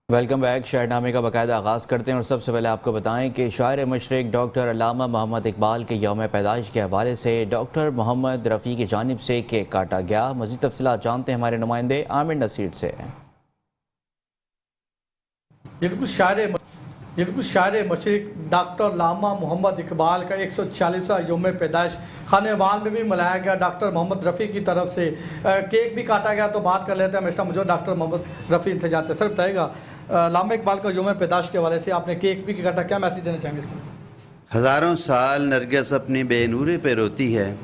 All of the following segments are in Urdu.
Welcome back. شاعرنامے کا باقاعدہ آغاز کرتے ہیں اور سب سے پہلے آپ کو بتائیں کہ شاعر مشرق ڈاکٹر علامہ محمد اقبال کے یوم پیدائش کے حوالے سے ڈاکٹر محمد رفیع کی جانب سے کیک کاٹا گیا۔ مزید تفصیلات جانتے ہیں ہمارے نمائندے عامر نصیر سے۔ بالکل شاعر مشرق ڈاکٹر علامہ محمد اقبال کا 146واں یوم پیدائش خانہ وان میں بھی منایا گیا۔ ڈاکٹر محمد رفیع کی طرف سے کیک بھی کاٹا گیا، تو بات کر لیتے ہیں ہمیشہ موجود ڈاکٹر محمد رفیع سے جانتے ہیں۔ سر بتائیے گا، علامہ اقبال کا یوم پیدائش کے حوالے سے آپ نے کیک بھی کاٹا، کیا میسیج دینا چاہیں گے اس میں؟ ہزاروں سال نرگس اپنی بے نوری پہ روتی ہے،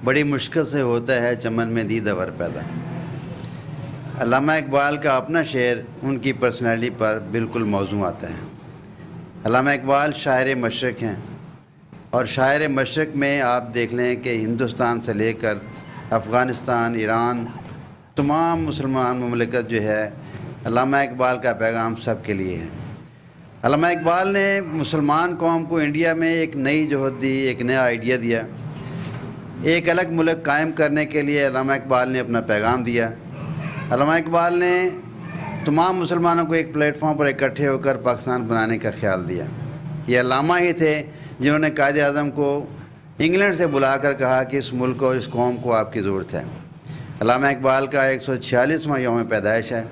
بڑی مشکل سے ہوتا ہے چمن میں دیدہ ور پیدا۔ علامہ اقبال کا اپنا شعر ان کی پرسنالٹی پر بالکل موزوں آتا ہے۔ علامہ اقبال شاعر مشرق ہیں، اور شاعر مشرق میں آپ دیکھ لیں کہ ہندوستان سے لے کر افغانستان، ایران، تمام مسلمان مملکت جو ہے، علامہ اقبال کا پیغام سب کے لیے ہے۔ علامہ اقبال نے مسلمان قوم کو انڈیا میں ایک نئی جوہد دی، ایک نیا آئیڈیا دیا۔ ایک الگ ملک قائم کرنے کے لیے علامہ اقبال نے اپنا پیغام دیا۔ علامہ اقبال نے تمام مسلمانوں کو ایک پلیٹ فارم پر اکٹھے ہو کر پاکستان بنانے کا خیال دیا۔ یہ علامہ ہی تھے جنہوں نے قائد اعظم کو انگلینڈ سے بلا کر کہا کہ اس ملک اور اس قوم کو آپ کی ضرورت ہے۔ علامہ اقبال کا 146واں یوم پیدائش ہے۔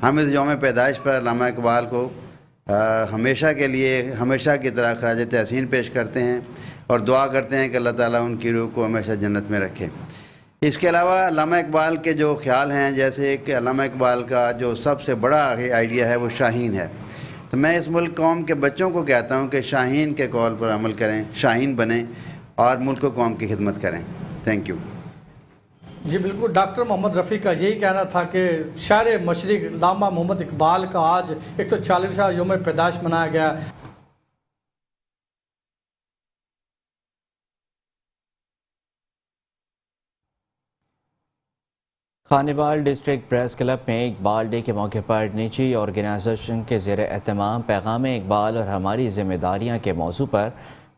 ہم اس یوم پیدائش پر علامہ اقبال کو ہمیشہ کے لیے ہمیشہ کی طرح خراج تحسین پیش کرتے ہیں اور دعا کرتے ہیں کہ اللہ تعالیٰ ان کی روح کو ہمیشہ جنت میں رکھے۔ اس کے علاوہ علامہ اقبال کے جو خیال ہیں، جیسے کہ علامہ اقبال کا جو سب سے بڑا آئیڈیا ہے وہ شاہین ہے، تو میں اس ملک قوم کے بچوں کو کہتا ہوں کہ شاہین کے قول پر عمل کریں، شاہین بنیں اور ملک و قوم کی خدمت کریں۔ Thank you. جی بالکل، ڈاکٹر محمد رفیع کا یہی کہنا تھا کہ شاعر مشرق علامہ محمد اقبال کا آج 146واں یوم پیدائش منایا گیا۔ خانیوال ڈسٹرکٹ پریس کلب میں اقبال ڈے کے موقع پر نجی آرگنائزیشن کے زیر اہتمام پیغام اقبال اور ہماری ذمہ داریاں کے موضوع پر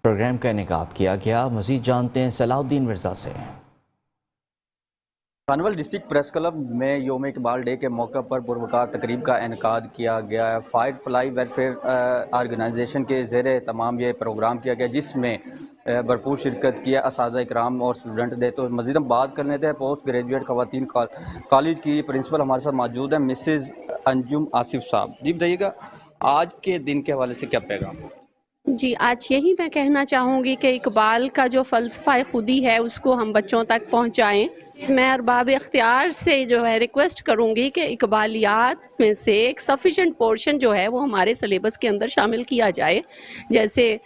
پروگرام کا انعقاد کیا گیا۔ مزید جانتے ہیں صلاح الدین مرزا سے۔ خانیوال ڈسٹرکٹ پریس کلب میں یوم اقبال ڈے کے موقع پر پروقار تقریب کا انعقاد کیا گیا ہے۔ فائٹ فلائی ویلفیئر آرگنائزیشن کے زیر اہتمام یہ پروگرام کیا گیا، جس میں بھرپور شرکت کی ہے اساتذہ اکرام اور اسٹوڈنٹ دے۔ تو مزید ہم بات کر لیتے ہیں پوسٹ گریجویٹ خواتین کالج کی پرنسپل ہمارے ساتھ موجود ہیں، مسز انجم آصف صاحب۔ جی بتائیے گا، آج کے دن کے حوالے سے کیا پیغام؟ جی آج یہی میں کہنا چاہوں گی کہ اقبال کا جو فلسفہ خودی ہے اس کو ہم بچوں تک پہنچائیں۔ میں ارباب اختیار سے جو ہے ریکویسٹ کروں گی کہ اقبالیات میں سے ایک سفیشینٹ پورشن جو ہے وہ ہمارے سلیبس کے اندر شامل کیا جائے۔ جیسے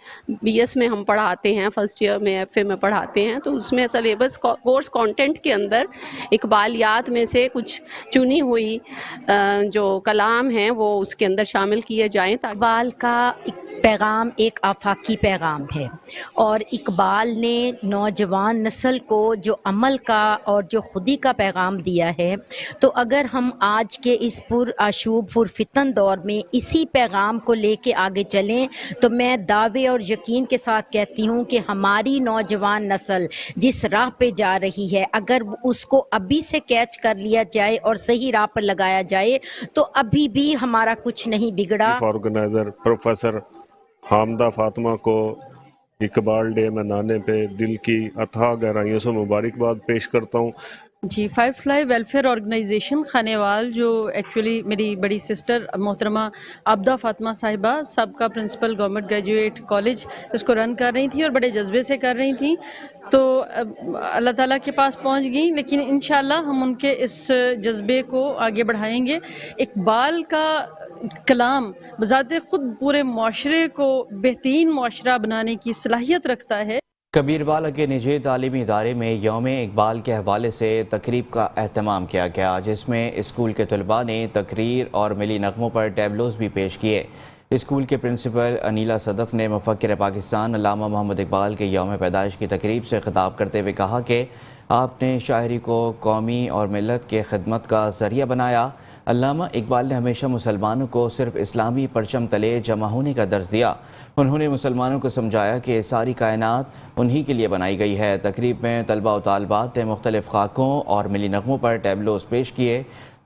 بی ایس میں ہم پڑھاتے ہیں، فرسٹ ایئر میں ایف اے میں پڑھاتے ہیں، تو اس میں سلیبس کورس کانٹینٹ کے اندر اقبالیات میں سے کچھ چنی ہوئی جو کلام ہیں وہ اس کے اندر شامل کیے جائیں۔ اقبال کا پیغام ایک آفاقی پیغام ہے، اور اقبال نے نوجوان نسل کو جو عمل کا اور جو خودی کا پیغام دیا ہے، تو اگر ہم آج کے اس پر آشوب پرفتن دور میں اسی پیغام کو لے کے آگے چلیں تو میں دعوے اور یقین کے ساتھ کہتی ہوں کہ ہماری نوجوان نسل جس راہ پہ جا رہی ہے، اگر اس کو ابھی سے کیچ کر لیا جائے اور صحیح راہ پر لگایا جائے تو ابھی بھی ہمارا کچھ نہیں بگڑا۔ آرگنائزر پروفیسر حامدہ فاطمہ کو اقبال ڈے منانے پہ دل کی اتھاہ گہرائیوں سے مبارکباد پیش کرتا ہوں۔ جی fight fly welfare organization Khanewal, جو ایکچولی میری بڑی سسٹر محترمہ عابدہ فاطمہ صاحبہ سابقہ پرنسپل گورنمنٹ گریجویٹ کالج اس کو رن کر رہی تھیں اور بڑے جذبے سے کر رہی تھیں، تو اللہ تعالیٰ کے پاس پہنچ گئیں، لیکن انشاءاللہ ہم ان کے اس جذبے کو آگے بڑھائیں گے۔ اقبال کا کلام بذات خود پورے معاشرے کو بہترین معاشرہ بنانے کی صلاحیت رکھتا ہے۔ کبیر والا کے نجی تعلیمی ادارے میں یوم اقبال کے حوالے سے تقریب کا اہتمام کیا گیا، جس میں اسکول کے طلباء نے تقریر اور ملی نغموں پر ٹیبلوز بھی پیش کیے۔ اسکول کے پرنسپل انیلا صدف نے مفکر پاکستان علامہ محمد اقبال کے یوم پیدائش کی تقریب سے خطاب کرتے ہوئے کہا کہ آپ نے شاعری کو قومی اور ملت کے خدمت کا ذریعہ بنایا۔ علامہ اقبال نے ہمیشہ مسلمانوں کو صرف اسلامی پرچم تلے جمع ہونے کا درس دیا۔ انہوں نے مسلمانوں کو سمجھایا کہ ساری کائنات انہی کے لیے بنائی گئی ہے۔ تقریب میں طلباء و طالبات نے مختلف خاکوں اور ملی نغموں پر ٹیبلوز پیش کیے۔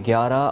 11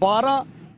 12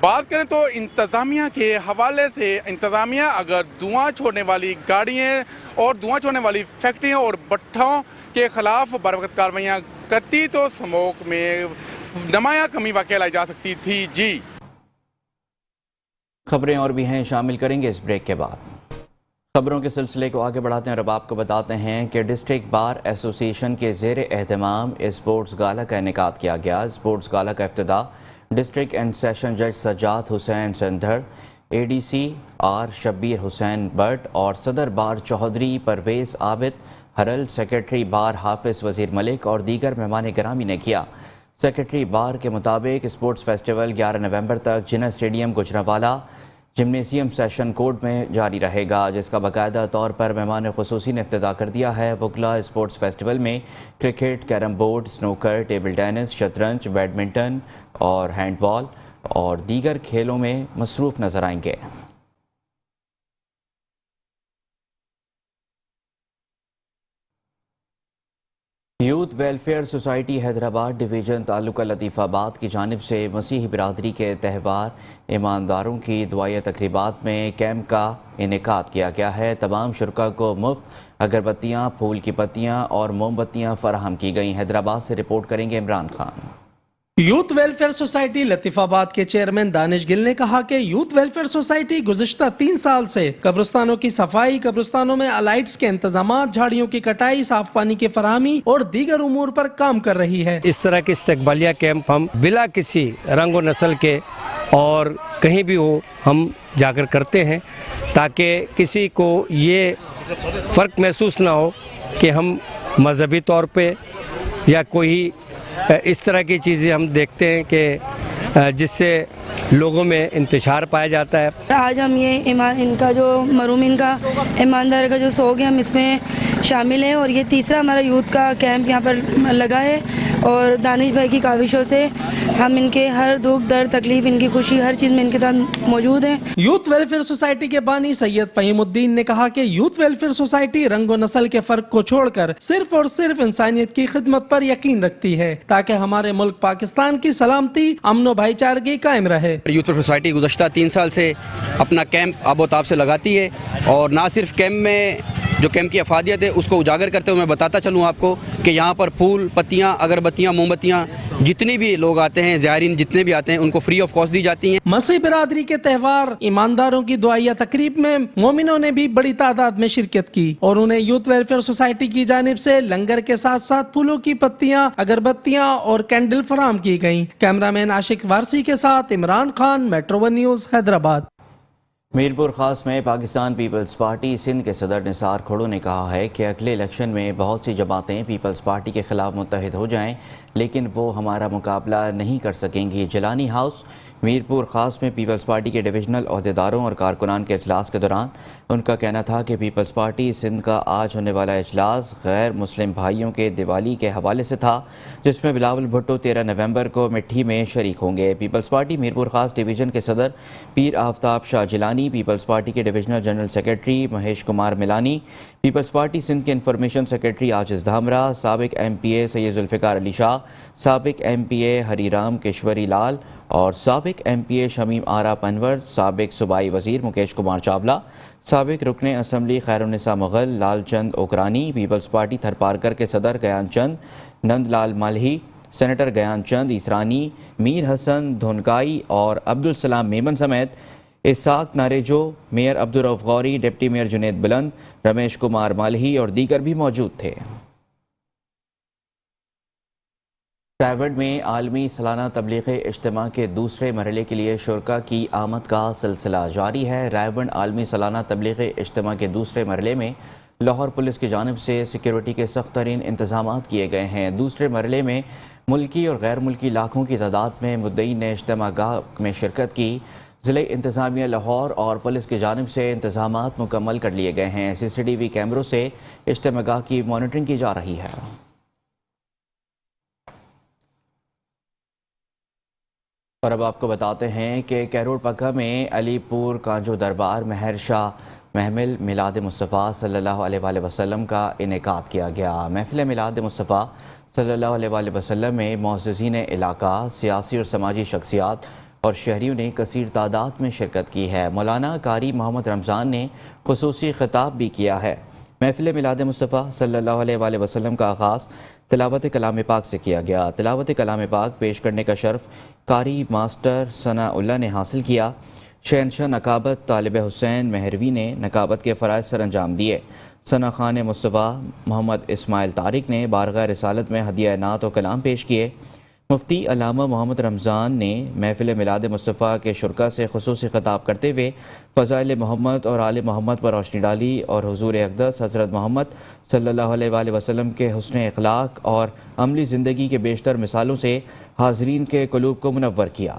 بات کریں تو انتظامیہ کے حوالے سے انتظامیہ اگر دھواں چھوڑنے والی گاڑیاں اور دھواں چھوڑنے والی فیکٹریوں اور بٹھوں کے خلاف بروقت کارروائیاں کرتی تو سموک میں نمایاں کمی واقع لائی جا سکتی تھی. جی خبریں اور بھی ہیں، شامل کریں گے اس بریک کے بعد. خبروں کے سلسلے کو آگے بڑھاتے ہیں اور اب آپ کو بتاتے ہیں کہ ڈسٹرکٹ بار ایسوسی ایشن کے زیر اہتمام اسپورٹس گالا کا انعقاد کیا گیا. اسپورٹس گالا کا افتتاح ڈسٹرکٹ اینڈ سیشن جج Sajjad Hussain Sindhar, A D C R Shabbir Hussain Butt اور صدر bar Chaudhry Pervaiz Abid Haral, secretary bar Hafiz Wazir ملک اور دیگر مہمان گرامی نے کیا. سیکرٹری بار کے مطابق اسپورٹس فیسٹیول 11 نومبر تک جنہ stadium Gujranwala gymnasium session court میں جاری رہے گا، جس کا باقاعدہ طور پر مہمان خصوصی نے افتتاح کر دیا ہے. وکلا اسپورٹس فیسٹیول میں cricket, carrom board, snooker, table tennis, شطرنج، بیڈمنٹن اور ہینڈ بال اور دیگر کھیلوں میں مصروف نظر آئیں گے. Youth welfare society Hyderabad division تعلقہ لطیف آباد کی جانب سے مسیحی برادری کے تہوار ایمانداروں کی دعائیہ تقریبات میں کیمپ کا انعقاد کیا گیا ہے. تمام شرکاء کو مفت اگربتیاں، پھول کی پتیاں اور موم بتیاں فراہم کی گئیں. حیدرآباد سے رپورٹ کریں گے Imran Khan. Youth welfare society Latifabad کے چیئرمین دانش گل نے کہا کہ یوتھ ویلفیئر سوسائٹی گزشتہ 3 سال سے قبرستانوں کی صفائی، قبرستانوں میں الائٹس کے انتظامات، جھاڑیوں کی کٹائی، صاف پانی کی فراہمی اور دیگر امور پر کام کر رہی ہے. اس طرح کے استقبالیہ کیمپ ہم بلا کسی رنگ و نسل کے اور کہیں بھی ہو ہم جا کر کرتے ہیں تاکہ کسی کو یہ فرق محسوس نہ ہو کہ ہم مذہبی طور پہ یا کوئی اس طرح کی چیزیں ہم دیکھتے ہیں کہ جس سے لوگوں میں انتشار پایا جاتا ہے. آج ہم یہ ان کا جو مرحومین کا ایماندار کا جو سوگ ہے ہم اس میں شامل ہیں اور یہ تیسرا ہمارا یوتھ کا کیمپ یہاں پر لگا ہے اور دانش بھائی کی کاوشوں سے ہم ان کے ہر دکھ درد تکلیف، ان کی خوشی، ہر چیز میں ان کے ساتھ موجود ہیں. یوتھ ویلفیئر سوسائٹی کے بانی سید فہیم الدین نے کہا کہ یوتھ ویلفیئر سوسائٹی رنگ و نسل کے فرق کو چھوڑ کر صرف اور صرف انسانیت کی خدمت پر یقین رکھتی ہے تاکہ ہمارے ملک پاکستان کی سلامتی، امن و بھائی چارگی قائم رہے. یوتھ ویلفیئر سوسائٹی گزشتہ 3 سال سے اپنا کیمپ آب و تاب سے لگاتی ہے اور نہ صرف کیمپ میں جو کیمپ کی افادیت ہے اس کو اجاگر کرتے ہوئے میں بتاتا چلوں آپ کو کہ یہاں پر پھول، پتیاں، اگربتیاں، موم بتیاں جتنی بھی لوگ آتے ہیں، زائرین جتنے بھی آتے ہیں ان کو فری آف کاسٹ دی جاتی ہیں. مسیح برادری کے تہوار ایمانداروں کی دعائیہ تقریب میں مومنوں نے بھی بڑی تعداد میں شرکت کی اور انہیں یوتھ ویلفیئر سوسائٹی کی جانب سے لنگر کے ساتھ ساتھ پھولوں کی پتیاں، اگربتیاں اور کینڈل فراہم کی گئیں. کیمرہ مین عاشق وارسی کے ساتھ عمران خان، میٹرو 1 نیوز، حیدرآباد. میرپور خاص میں پاکستان پیپلز پارٹی سندھ کے صدر نثار کھڑو نے کہا ہے کہ اگلے الیکشن میں بہت سی جماعتیں پیپلز پارٹی کے خلاف متحد ہو جائیں لیکن وہ ہمارا مقابلہ نہیں کر سکیں گی. جیلانی ہاؤس میرپور خاص میں پیپلز پارٹی کے ڈویژنل عہدیداروں اور کارکنان کے اجلاس کے دوران ان کا کہنا تھا کہ پیپلز پارٹی سندھ کا آج ہونے والا اجلاس غیر مسلم بھائیوں کے دیوالی کے حوالے سے تھا جس میں بلاول بھٹو 13 نومبر کو مٹھی میں شریک ہوں گے. پیپلز پارٹی میرپور خاص ڈویژن کے صدر پیر آفتاب شاہ جیلانی، پیپلز پارٹی کے divisional general secretary Mahesh Kumar Malani, Peoples Party Sindh کے انفارمیشن سیکرٹری عاجز دھامرا، سابق ایم پی اے سید ذوالفقار علی شاہ، سابق ایم پی اے ہری رام کشوری لال اور سابق ایم پی اے شمیم آرا پنور، سابق صوبائی وزیر مکیش کمار چاولہ، سابق رکن اسمبلی خیر النساء مغل لال چند اوکرانی، پیپلز پارٹی تھرپارکر کے صدر گیان چند نند لال ملہی، سینیٹر گیان چند اسرانی، میر حسن دھونکائی اور عبدالسلام میمن سمیت Ishaq Narejo, mayor Abdul Rauf Ghauri, deputy mayor Junaid Buland, Ramesh Kumar مالہی اور دیگر بھی موجود تھے. رائیوڈ میں عالمی سالانہ تبلیغ اجتماع کے دوسرے مرحلے کے لیے شرکاء کی آمد کا سلسلہ جاری ہے. رائیوڈ عالمی سالانہ تبلیغ اجتماع کے دوسرے مرحلے میں لاہور پولیس کی جانب سے سیکیورٹی کے سخت ترین انتظامات کیے گئے ہیں. دوسرے مرحلے میں ملکی اور غیر ملکی لاکھوں کی تعداد میں مدعین نے اجتماع گاہ میں شرکت کی. ضلع انتظامیہ لاہور اور پولیس کی جانب سے انتظامات مکمل کر لیے گئے ہیں. سی سی ٹی وی کیمروں سے اجتماع گاہ کی مانیٹرنگ کی جا رہی ہے. اور اب آپ کو بتاتے ہیں کہ کیروڑ پکا میں علی پور کانجو دربار مہر شاہ محمل میلاد مصطفیٰ صلی اللہ علیہ وآلہ وسلم کا انعقاد کیا گیا. محفل میلاد مصطفیٰ صلی اللہ علیہ وآلہ وسلم میں معززین علاقہ، سیاسی اور سماجی شخصیات اور شہریوں نے کثیر تعداد میں شرکت کی ہے۔ مولانا قاری محمد رمضان نے خصوصی خطاب بھی کیا ہے۔ محفل میلاد مصطفیٰ صلی اللہ علیہ وآلہ وسلم کا آغاز تلاوت کلام پاک سے کیا گیا۔ تلاوت کلام پاک پیش کرنے کا شرف قاری ماسٹر ثناء اللہ نے حاصل کیا۔ شہنشاہ نقابت طالب حسین مہروی نے نقابت کے فرائض سر انجام دیے۔ ثنا خان مصطفیٰ محمد اسماعیل طارق نے بارگاہ رسالت میں ہدیہ نعت و کلام پیش کیے۔ مفتی علامہ محمد رمضان نے محفل میلاد مصطفیٰ کے شرکاء سے خصوصی خطاب کرتے ہوئے فضائل محمد اور آل محمد پر روشنی ڈالی اور حضور اقدس حضرت محمد صلی اللہ علیہ وآلہ وسلم کے حسن اخلاق اور عملی زندگی کے بیشتر مثالوں سے حاضرین کے قلوب کو منور کیا۔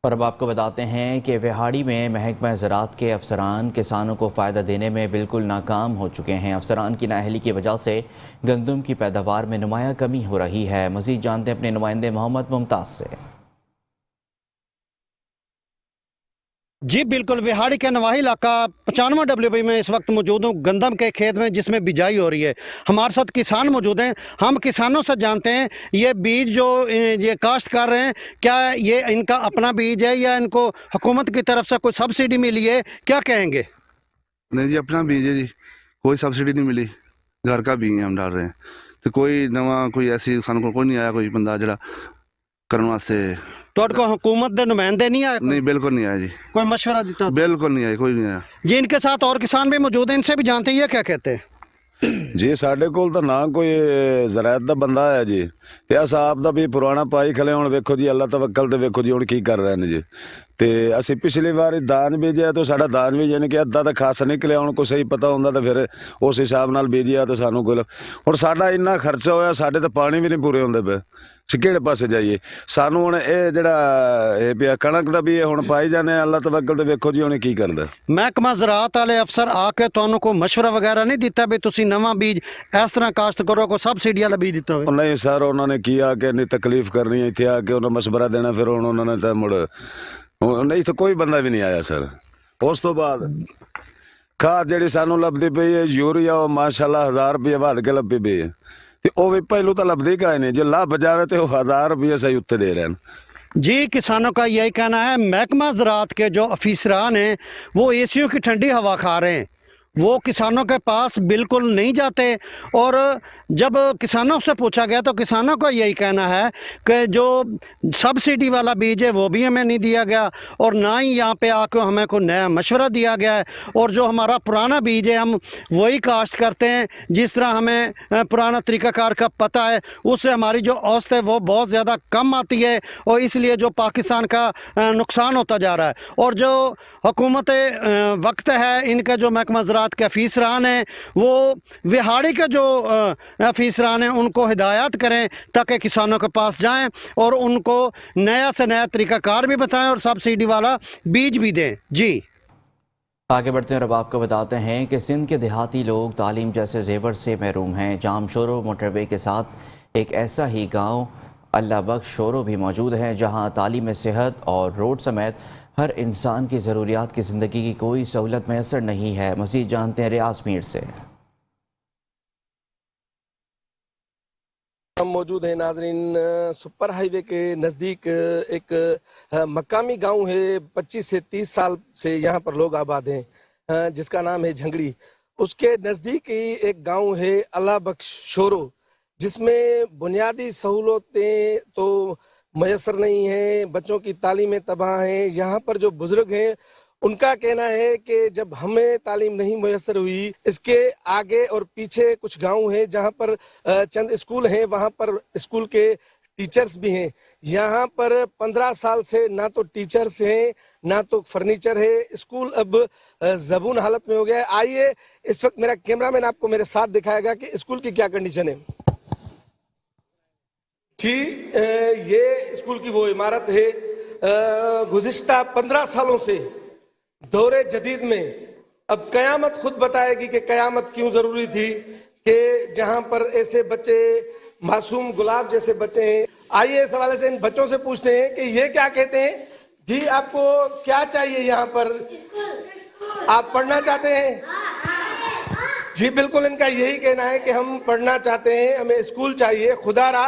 اور اب آپ کو بتاتے ہیں کہ وہاڑی میں محکمہ زراعت کے افسران کسانوں کو فائدہ دینے میں بالکل ناکام ہو چکے ہیں۔ افسران کی نااہلی کی وجہ سے گندم کی پیداوار میں نمایاں کمی ہو رہی ہے۔ مزید جانتے ہیں اپنے نمائندے محمد ممتاز سے۔ جی بالکل، وہاڑی کے نواحی علاقہ 95 WB میں اس وقت موجود ہوں، گندم کے کھیت میں جس میں بجائی ہو رہی ہے۔ ہمارے ساتھ کسان موجود ہیں، ہم کسانوں سے جانتے ہیں یہ بیج جو یہ کاشت کر رہے ہیں کیا یہ ان کا اپنا بیج ہے یا ان کو حکومت کی طرف سے کوئی سبسڈی ملی ہے، کیا کہیں گے؟ نہیں جی، اپنا بیج ہے جی، کوئی سبسڈی نہیں ملی، گھر کا بیج ہم ڈال رہے ہیں تو کوئی نواں کوئی ایسی سان کو کوئی نہیں آیا کوئی بندہ جڑا کرنے واسطے۔ تو کو حکومت دے نمائندے نہیں آئے؟ نہیں بالکل نہیں آیا جی، کوئی مشورہ دیتا؟ بالکل نہیں آیا، کوئی نہیں آیا جی۔ ان کے ساتھ اور کسان بھی موجود ہیں، ان سے بھی جانتے ہیں، یہ کیا کہتے ہیں؟ جی ساڈے کول تو نہ کوئی زراعت دا بندہ ہے جی، تے اس آپ دا بھی پرانا پائی کھلے ہن ویکھو جی، اللہ توکل تے ویکھو جی ہن کی کر رہے ہیں جی۔ تے اسی پچھلی بار دان بیجیا تو ساڈا دان بھی یعنی کہ ادھا تے خاص نکلیا، ہن کوئی صحیح پتہ ہوندا تے پھر اس حساب نال بیجیا تے سانوں کوئی ہن ساڈا اتنا خرچہ ہویا، ساڈے تے پانی بھی نہیں پورے ہوندے پے، کہڑے پاسے جائیے؟ سانوں ہن اے جڑا اے پیا کنک دا بھی ہن پائی جانے، اللہ توکل تے ویکھو جی ہن کی کردا۔ محکمہ زراعت والے افسر آ کے تانوں کو مشورہ وغیرہ نہیں دیتا بھی تسی نواں بیج اس طرح کاشت کرو، کو سبسڈی والا بیج دیتا ہوئے؟ نہیں سر، انہوں نے کیا کہ نہیں تکلیف کرنی ہے اتنے آ کے انہوں نے مشورہ دینا، پھر انہوں نے تو مڑ نہیں تو کوئی بندہ بھی نہیں آیا سر۔ اس تو بعد کھاد جیڑی سانوں لبھی پئی ہے یوریا وہ ماشاءاللہ 1000 روپیے ود کے لبھی پئی ہے، وہ بھی پہلو تو لبھی کا ہی نہیں، جو لب جاوے تو 1000 روپیے صحیح اتنے دے رہے ہیں۔ جی کسانوں کا یہی کہنا ہے، محکمہ زراعت کے جو افسران ہیں وہ اے سیوں کی ٹھنڈی ہوا کھا رہے ہیں، وہ کسانوں کے پاس بالکل نہیں جاتے، اور جب کسانوں سے پوچھا گیا تو کسانوں کا یہی کہنا ہے کہ جو سبسڈی والا بیج ہے وہ بھی ہمیں نہیں دیا گیا، اور نہ ہی یہاں پہ آ کے ہمیں کوئی نیا مشورہ دیا گیا ہے، اور جو ہمارا پرانا بیج ہے ہم وہی کاشت کرتے ہیں جس طرح ہمیں پرانا طریقہ کار کا پتہ ہے، اس سے ہماری جو اوسط ہے وہ بہت زیادہ کم آتی ہے، اور اس لیے جو پاکستان کا نقصان ہوتا جا رہا ہے۔ اور جو حکومت وقت ہے، ان کا جو محکمہ زراعت کے افسران ہیں وہ وہاڑی کے جو افسران ہیں ان کو ہدایات کریں تاکہ کسانوں کے پاس جائیں اور ان کو نیا سے نیا طریقہ کار بھی بتائیں اور سبسڈی والا بیج بھی دیں۔ جی آگے بڑھتے ہیں اور اب آپ کو بتاتے ہیں کہ سندھ کے دیہاتی لوگ تعلیم جیسے زیور سے محروم ہیں۔ جام شورو موٹر وے کے ساتھ ایک ایسا ہی گاؤں اللہ بخش شورو بھی موجود ہے جہاں تعلیم صحت اور روڈ سمیت ہر انسان کی ضروریات کی زندگی کی کوئی سہولت میسر نہیں ہے۔ مزید جانتے ہیں ریاض میر سے۔ ہم موجود ہیں ناظرین سپر ہائی وے کے نزدیک، ایک مقامی گاؤں ہے، 25 سے 30 سال سے یہاں پر لوگ آباد ہیں، جس کا نام ہے جھنگڑی۔ اس کے نزدیک ہی ایک گاؤں ہے اللہ بخش شورو، جس میں بنیادی سہولتیں تو میسر نہیں ہیں، بچوں کی تعلیمیں تباہ ہیں۔ یہاں پر جو بزرگ ہیں ان کا کہنا ہے کہ جب ہمیں تعلیم نہیں میسر ہوئی، اس کے آگے اور پیچھے کچھ گاؤں ہیں جہاں پر چند اسکول ہیں، وہاں پر اسکول کے ٹیچرز بھی ہیں۔ یہاں پر 15 سال سے نہ تو ٹیچرز ہیں نہ تو فرنیچر ہے، اسکول اب زبون حالت میں ہو گیا ہے۔ آئیے اس وقت میرا کیمرہ مین آپ کو میرے ساتھ دکھائے گا کہ اسکول کی کیا کنڈیشن ہے۔ جی یہ اسکول کی وہ عمارت ہے، گزشتہ 15 سالوں سے دور جدید میں اب قیامت خود بتائے گی کہ قیامت کیوں ضروری تھی کہ جہاں پر ایسے بچے معصوم گلاب جیسے بچے ہیں۔ آئیے اس حوالے سے ان بچوں سے پوچھتے ہیں کہ یہ کیا کہتے ہیں۔ جی آپ کو کیا چاہیے یہاں پر؟ آپ پڑھنا چاہتے ہیں؟ جی بالکل ان کا یہی کہنا ہے کہ ہم پڑھنا چاہتے ہیں، ہمیں اسکول چاہیے۔ خدا را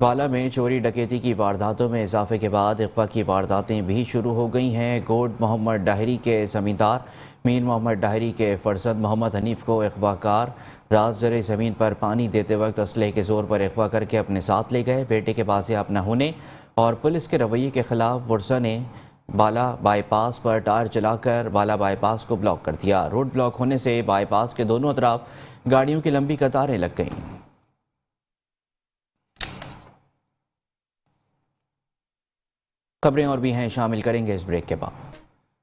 والا میں چوری ڈکیتی کی وارداتوں میں اضافے کے بعد اغوا کی وارداتیں بھی شروع ہو گئی ہیں۔ گوڈ محمد ڈاہری کے زمیندار میر محمد ڈاہری کے فرزند محمد حنیف کو اغوا کار رات زر زمین پر پانی دیتے وقت اسلحے کے زور پر اغوا کر کے اپنے ساتھ لے گئے۔ بیٹے کے بازیاب نہ ہونے اور پولیس کے رویے کے خلاف ورثہ نے بالا بائی پاس پر ٹائر چلا کر بالا بائی پاس کو بلاک کر دیا۔ روڈ بلاک ہونے سے بائی پاس کے دونوں اطراف گاڑیوں کی لمبی قطاریں لگ گئیں۔ خبریں اور بھی ہیں، شامل کریں گے اس بریک کے بعد۔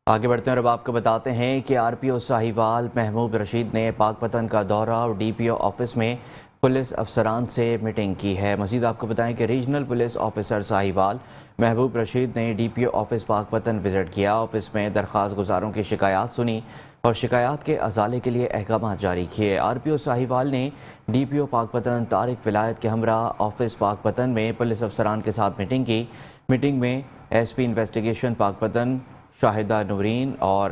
آگے بڑھتے ہیں اور اب آپ کو بتاتے ہیں کہ آر پی او ساہیوال محبوب رشید نے پاک پتن کا دورہ اور ڈی پی او آفس میں پولیس افسران سے میٹنگ کی ہے۔ مزید آپ کو بتائیں کہ ریجنل پولیس آفیسر ساہیوال محبوب رشید نے ڈی پی او آفس پاک پتن وزٹ کیا۔ آفس میں درخواست گزاروں کی شکایات سنی اور شکایات کے ازالے کے لیے احکامات جاری کیے۔ آر پی او ساہیوال نے ڈی پی او پاک پتن طارق ولایت کے ہمراہ آفس پاک پتن میں پولیس افسران کے ساتھ میٹنگ کی۔ میٹنگ میں ایس پی انویسٹیگیشن پاک پتن شاہدہ نورین اور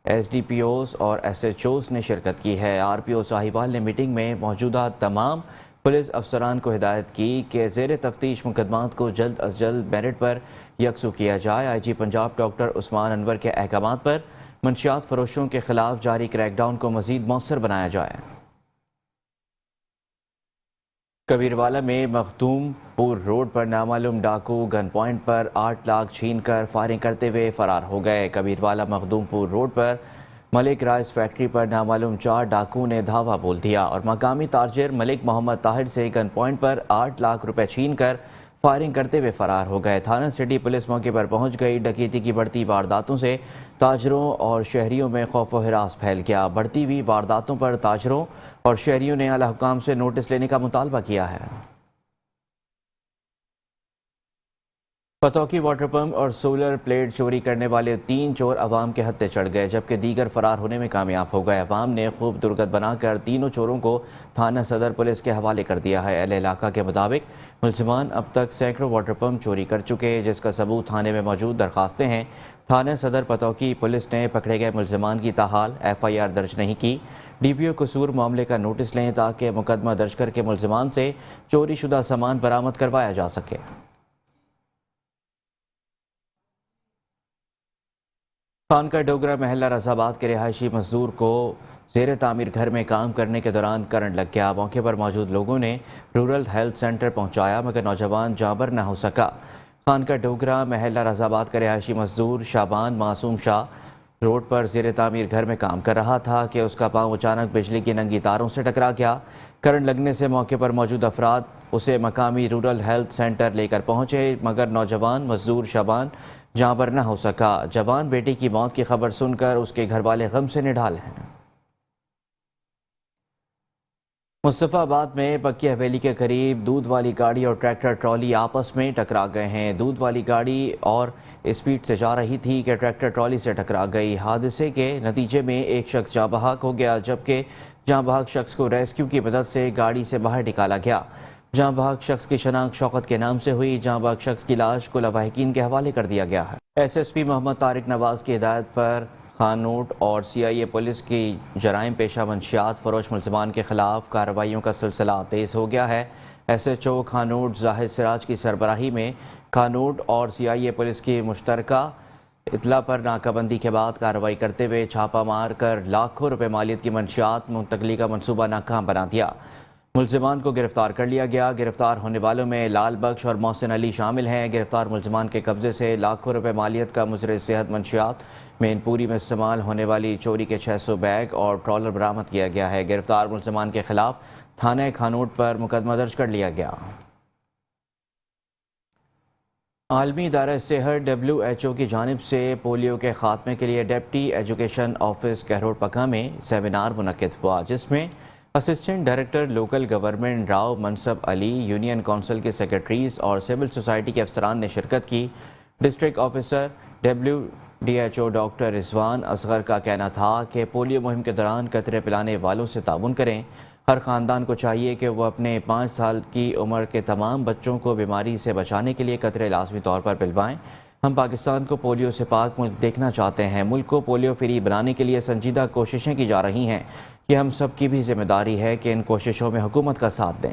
ایس ڈی پی اوز اور ایس ایچ اوز نے شرکت کی ہے۔ آر پی او ساہیوال نے میٹنگ میں موجودہ تمام پولیس افسران کو ہدایت کی کہ زیر تفتیش مقدمات کو جلد از جلد میرٹ پر یکسو کیا جائے۔ آئی جی پنجاب ڈاکٹر عثمان انور کے احکامات پر منشیات فروشوں کے خلاف جاری کریک ڈاؤن کو مزید مؤثر بنایا جائے۔ کبیروالا میں مخدوم پور روڈ پر نامعلوم ڈاکو گن پوائنٹ پر 8 لاکھ چھین کر فائرنگ کرتے ہوئے فرار ہو گئے۔ کبیروالا مخدوم پور روڈ پر ملک رائس فیکٹری پر نامعلوم 4 ڈاکو نے دھاوا بول دیا اور مقامی تاجر ملک محمد طاہر سے گن پوائنٹ پر 8 لاکھ روپے چھین کر فائرنگ کرتے ہوئے فرار ہو گئے۔ تھانہ سٹی پولیس موقع پر پہنچ گئی۔ ڈکیتی کی بڑھتی وارداتوں سے تاجروں اور شہریوں میں خوف و ہراس پھیل گیا۔ بڑھتی ہوئی وارداتوں پر تاجروں اور شہریوں نے اعلیٰ حکام سے نوٹس لینے کا مطالبہ کیا ہے۔ پتوکی واٹر پمپ اور سولر پلیٹ چوری کرنے والے 3 چور عوام کے ہتھے چڑھ گئے جبکہ دیگر فرار ہونے میں کامیاب ہو گئے۔ عوام نے خوب درگت بنا کر تینوں چوروں کو تھانہ صدر پولیس کے حوالے کر دیا ہے۔ اہل علاقہ کے مطابق ملزمان اب تک سینکڑوں واٹر پمپ چوری کر چکے جس کا ثبوت تھانے میں موجود درخواستیں ہیں۔ تھانہ صدر پتوکی پولیس نے پکڑے گئے ملزمان کی تاحال ایف آئی آر درج نہیں کی۔ ڈی پی او قصور معاملے کا نوٹس لیں تاکہ مقدمہ درج کر کے ملزمان سے چوری شدہ سامان برآمد کروایا جا سکے۔ خانقاہ ڈوگرہ محلہ رضا آباد کے رہائشی مزدور کو زیر تعمیر گھر میں کام کرنے کے دوران کرنٹ لگ گیا۔ موقع پر موجود لوگوں نے رورل ہیلتھ سینٹر پہنچایا مگر نوجوان جاں بر نہ ہو سکا۔ خانقاہ ڈوگرہ محلہ رضا آباد کا رہائشی مزدور شابان معصوم شاہ روڈ پر زیر تعمیر گھر میں کام کر رہا تھا کہ اس کا پاؤں اچانک بجلی کی ننگی تاروں سے ٹکرا گیا۔ کرنٹ لگنے سے موقع پر موجود افراد اسے مقامی رورل ہیلتھ سینٹر لے کر پہنچے مگر نوجوان مزدور شابان جاں بر نہ ہو سکا۔ جوان بیٹی کی موت کی خبر سن کر اس کے گھر والے غم سے نڈھال ہیں۔ مصطفیٰ آباد میں پکی حویلی کے قریب دودھ والی گاڑی اور ٹریکٹر ٹرالی آپس میں ٹکرا گئے ہیں۔ دودھ والی گاڑی اور اسپیڈ سے جا رہی تھی کہ ٹریکٹر ٹرالی سے ٹکرا گئی۔ حادثے کے نتیجے میں ایک شخص جاں بحق ہو گیا جبکہ جاں بحق شخص کو ریسکیو کی مدد سے گاڑی سے باہر نکالا گیا۔ جاں بحق شخص کی شناخت شوکت کے نام سے ہوئی۔ جاں بحق شخص کی لاش کو لواحقین کے حوالے کر دیا گیا ہے۔ ایس ایس پی محمد طارق نواز کی ہدایت پر خانوٹ اور سی آئی اے پولیس کی جرائم پیشہ منشیات فروش ملزمان کے خلاف کارروائیوں کا سلسلہ تیز ہو گیا ہے۔ ایس ایچ او خانوٹ زاہد سراج کی سربراہی میں خانوٹ اور سی آئی اے پولیس کی مشترکہ اطلاع پر ناکہ بندی کے بعد کارروائی کرتے ہوئے چھاپہ مار کر لاکھوں روپے مالیت کی منشیات منتقلی کا منصوبہ ناکام بنا دیا۔ ملزمان کو گرفتار کر لیا گیا۔ گرفتار ہونے والوں میں لال بخش اور محسن علی شامل ہیں۔ گرفتار ملزمان کے قبضے سے لاکھوں روپے مالیت کا مضر صحت منشیات مین پوری میں استعمال ہونے والی چوری کے 600 بیگ اور ٹرالر برآمد کیا گیا ہے۔ گرفتار ملزمان کے خلاف تھانہ خانوٹ پر مقدمہ درج کر لیا گیا۔ عالمی ادارہ صحت WHO کی جانب سے پولیو کے خاتمے کے لیے ڈپٹی ایجوکیشن آفس کہروڑ پکا میں سیمینار منعقد ہوا جس میں assistant director local government Rao منصب علی، یونین کونسل کے سیکرٹریز اور سول سوسائٹی کے افسران نے شرکت کی۔ ڈسٹرکٹ آفیسر WHO ڈاکٹر رضوان اصغر کا کہنا تھا کہ پولیو مہم کے دوران قطرے پلانے والوں سے تعاون کریں۔ ہر خاندان کو چاہیے کہ وہ اپنے 5 سال کی عمر کے تمام بچوں کو بیماری سے بچانے کے لیے قطرے لازمی طور پر پلوائیں۔ ہم پاکستان کو پولیو سے پاک ملک دیکھنا چاہتے ہیں۔ ملک کو پولیو فری بنانے کے لیے سنجیدہ کوششیں کی جا رہی ہیں۔ یہ ہم سب کی بھی ذمہ داری ہے کہ ان کوششوں میں حکومت کا ساتھ دیں۔